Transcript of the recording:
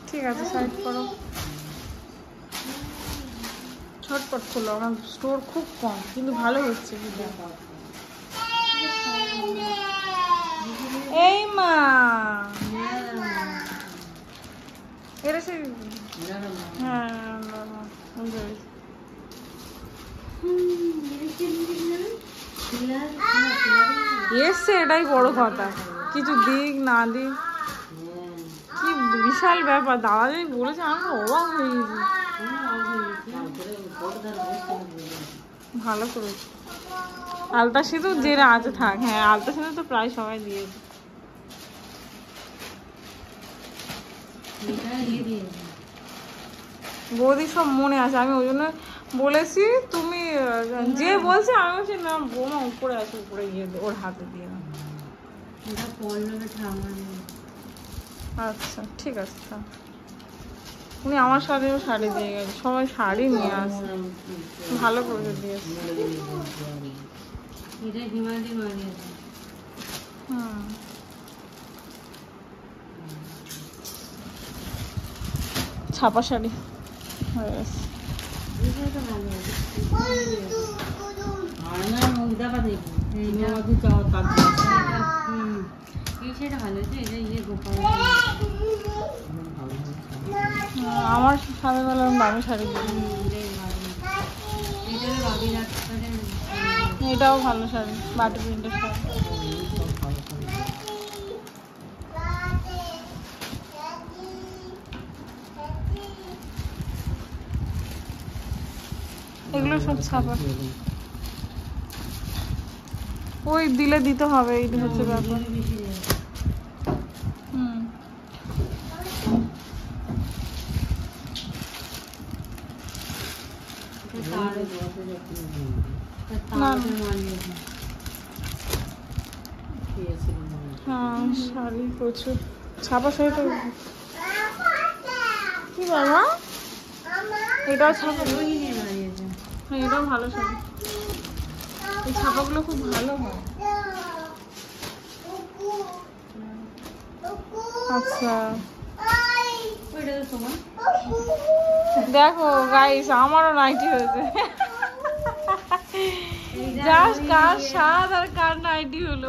ঠিক আছে, সাইড করো। ছটপট খোলো, আমার স্টোর খুব কম কিন্তু ভালো হচ্ছে। এই মা এটা সেই, হ্যাঁ এসছে, এটাই বড় কথা। কিছু দিক না দিক কি বিশাল ব্যাপার। দাদা যদি বলেছে আমি অবাক হয়ে গেছি। ভালো করেছে। আলতা সিঁদুর যেটা আছে থাক। হ্যাঁ, আলতা সিঁদুর তো প্রায় সবাই দিয়েছে। বৌদি সব মনে আছে, আমি ওই জন্য বলেছি। তুমি যে বলছে আমি বলছি না, বৌমা উপরে আছে, উপরে গিয়ে ওর হাতে দিয়ে দাও। আচ্ছা ঠিক আছে। উনি আমার শাড়িও শাড়ি দিয়ে গেছে, সবাই শাড়ি নিয়ে আসে। ভালো করে দিয়েছে। ছাপা শাড়ি হয়ে গেছে। আমার স্বামীবেলা দামি শাড়ি দিই। এটাও ভালো শাড়ি, বাটি প্রিন্টের শাড়ি। এগুলো সব ছাপা। ওই দিলে দিতে হবে, এইটা হচ্ছে ব্যাপার। হ্যাঁ শাড়ি প্রচুর ছাপা শাড়ি তো। কি বাবা, এটাও ছাপা। হ্যাঁ এটাও ভালো শাড়ি। এই ছাপাগুলো খুব ভালো হয়। আচ্ছা দেখো গাইস, আমারও নাইটি হয়েছে। জাস্ট কার স্বাদ আর কার নাইটি হলো।